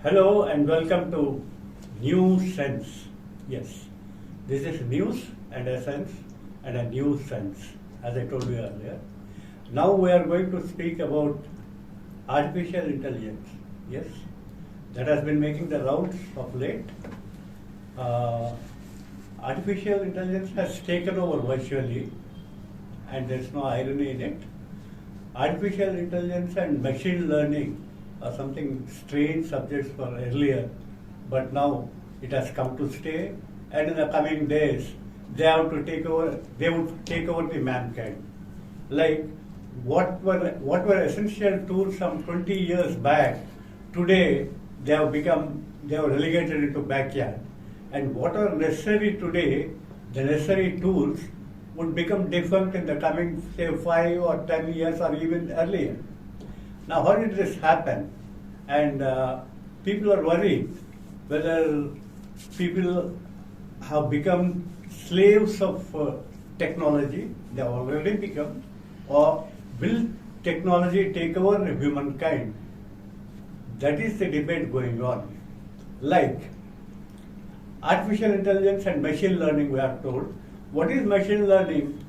Hello and welcome to NewSense. Yes, this is news and essence and a new sense, as I told you earlier. Now we are going to speak about artificial intelligence. Yes, that has been making the rounds of late. Uh, Artificial intelligence has taken over virtually, and there's no irony in it. Artificial intelligence and machine learning are something strange subjects for earlier, but now it has come to stay, and in the coming days, they have to take over. They would take over the mankind. Like what were essential tools some 20 years back, today they have relegated into backyard, and what are necessary today, the necessary tools would become defunct in the coming, say, 5 or 10 years or even earlier. Now, how did this happen? And people are worried whether people have become slaves of technology, they have already become, or will technology take over humankind? That is the debate going on. Like artificial intelligence and machine learning, we are told. What is machine learning?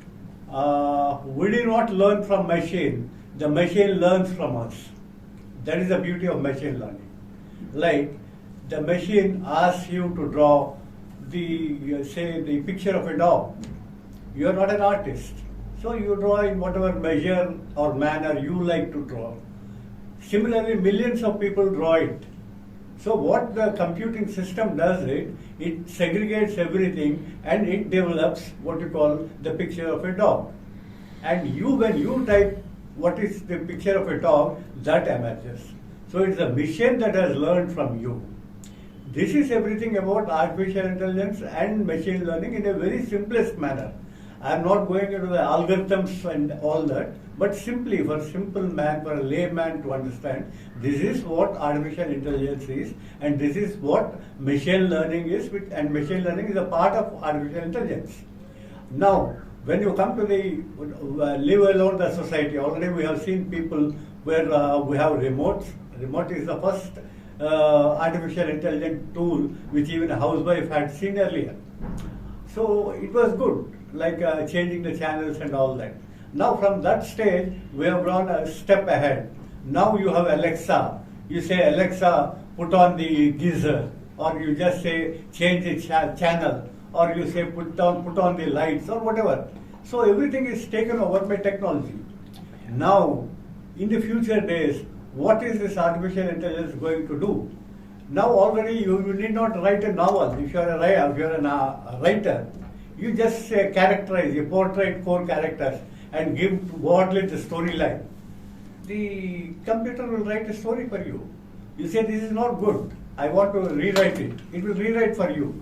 We do not learn from machine. The machine learns from us. That is the beauty of machine learning. Like the machine asks you to draw the picture of a dog. You are not an artist, so you draw in whatever measure or manner you like to draw. Similarly, millions of people draw it. So what the computing system does it segregates everything and it develops what you call the picture of a dog. And when you type what is the picture of a dog, that emerges. So it's a machine that has learned from you. This is everything about artificial intelligence and machine learning in a very simplest manner. I am not going into the algorithms and all that, but simply for simple man, for a layman to understand, this is what artificial intelligence is, and this is what machine learning is, and machine learning is a part of artificial intelligence. Now, when you come to the live alone the society, already we have seen people where we have remotes. Remote is the first artificial intelligent tool which even a housewife had seen earlier. So it was good, like changing the channels and all that. Now from that stage, we have gone a step ahead. Now you have Alexa. You say, Alexa, put on the geyser, or you just say, change the channel, or you say, put on the lights, or whatever. So everything is taken over by technology. Now, in the future days, what is this artificial intelligence going to do? Now already you need not write a novel. If you are a writer, you just characterize, you portray 4 characters and give broadly the storyline. The computer will write a story for you. You say this is not good, I want to rewrite it. It will rewrite for you.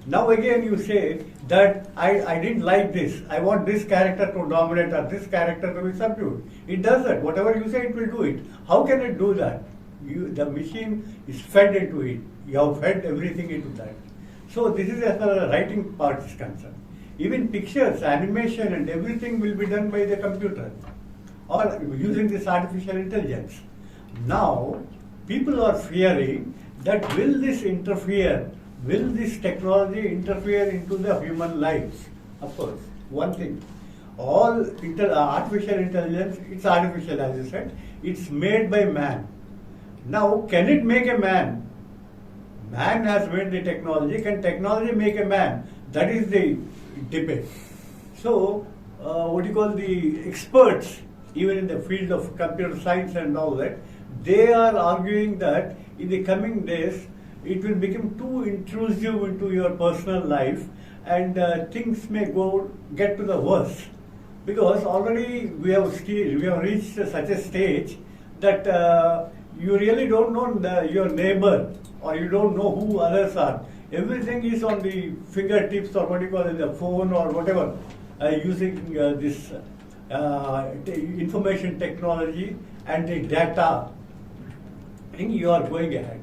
Now again you say that I didn't like this, I want this character to dominate or this character to be subdued. It does that. Whatever you say, it will do it. How can it do that? The machine is fed into it. You have fed everything into that. So this is as far as the writing part is concerned. Even pictures, animation and everything will be done by the computer or using this artificial intelligence. Now, people are fearing that will this technology interfere into the human lives? Of course, one thing, artificial intelligence, it's artificial as you said, it's made by man. Now, can it make a man? Man has made the technology, can technology make a man? That is the debate. So, the experts, even in the field of computer science and all that, they are arguing that in the coming days, it will become too intrusive into your personal life and things may get to the worst. Because already we have reached such a stage that you really don't know your neighbor or you don't know who others are. Everything is on the fingertips or the phone or whatever, using this information technology and the data, and you are going ahead.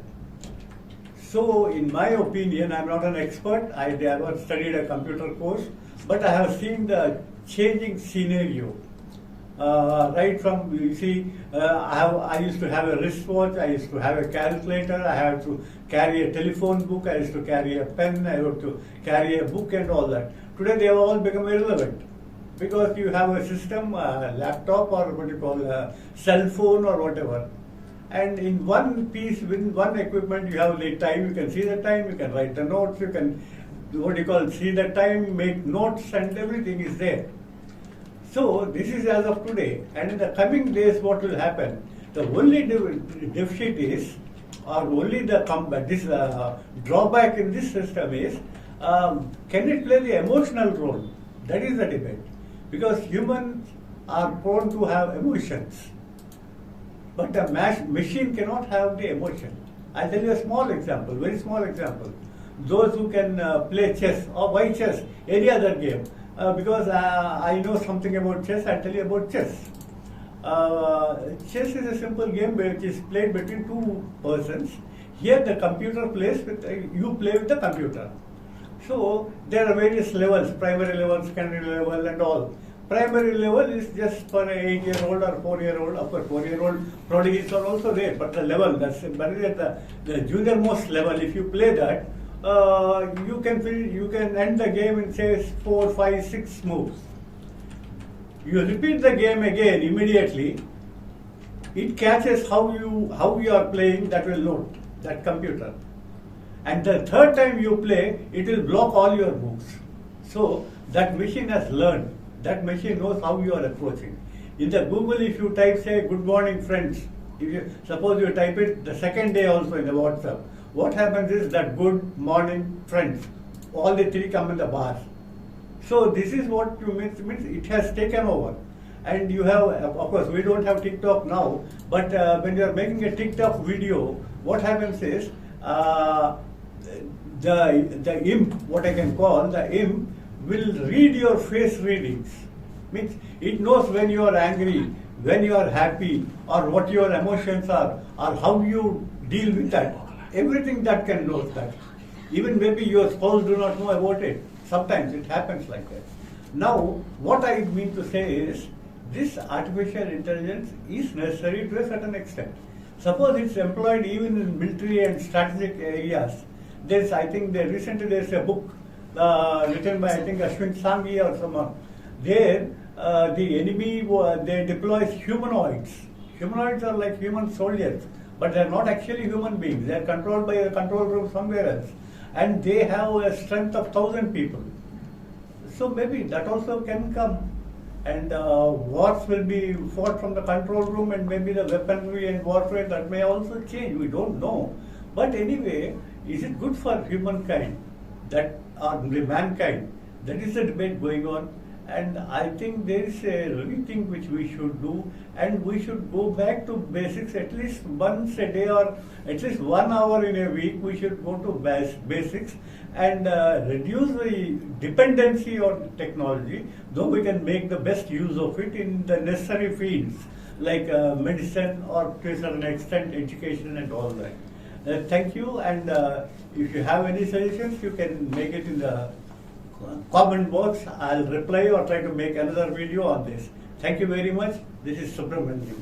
So, in my opinion, I am not an expert, I never studied a computer course, but I have seen the changing scenario. Right from, you see, I used to have a wristwatch, I used to have a calculator, I had to carry a telephone book, I used to carry a pen, I had to carry a book and all that. Today they have all become irrelevant because you have a system, a laptop, or what you call a cell phone or whatever. And in one piece, with one equipment, you have the time, you can see the time, you can write the notes, you can, what you call, see the time, make notes, and everything is there. So this is as of today, and in the coming days what will happen, the only deficit is, or only the drawback in this system is, can it play the emotional role? That is the debate. Because humans are prone to have emotions. But a machine cannot have the emotion. I'll tell you a small example, very small example. Those who can play chess, or why chess, any other game. Because I know something about chess, I'll tell you about chess. Chess is a simple game which is played between two persons. Here the computer plays with, you play with the computer. So there are various levels, primary level, secondary level and all. Primary level is just for an 8-year-old or 4-year-old. Of course, 4-year-old prodigies are also there, but the level, but at the junior most level, if you play that, you can end the game in say 4, 5, 6 moves. You repeat the game again immediately. It catches how you are playing. That will note that computer. And the third time you play, it will block all your moves. So that machine has learned. That machine knows how you are approaching. In the Google, if you type, say, good morning friends, suppose you type it the second day also in the WhatsApp, what happens is that good morning friends, all the three come in the bars. So this is what you means it has taken over. And you have, of course, we don't have TikTok now, but when you are making a TikTok video, what happens is, the imp, what I can call, the imp will read your face readings. Means it knows when you are angry, when you are happy, or what your emotions are, or how you deal with that. Everything that can know that. Even maybe your spouse do not know about it. Sometimes it happens like that. Now, what I mean to say is, this artificial intelligence is necessary to a certain extent. Suppose it's employed even in military and strategic areas. I think recently there's a book written by, I think, Ashwin Sanghi or someone. There, the enemy, they deploy humanoids. Humanoids are like human soldiers, but they're not actually human beings. They're controlled by a control room somewhere else. And they have a strength of 1,000 people. So maybe that also can come. And wars will be fought from the control room, and maybe the weaponry and warfare, that may also change. We don't know. But anyway, is it good for humankind, or mankind? That is the debate going on. And I think there is a rethink which we should do, and we should go back to basics at least once a day, or at least 1 hour in a week. We should go to basics and reduce the dependency on technology, though we can make the best use of it in the necessary fields like medicine, or to a certain extent education and all that. Thank you, and if you have any suggestions, you can make it in the comment box. I'll reply or try to make another video on this. Thank you very much. This is Subrahmanyam.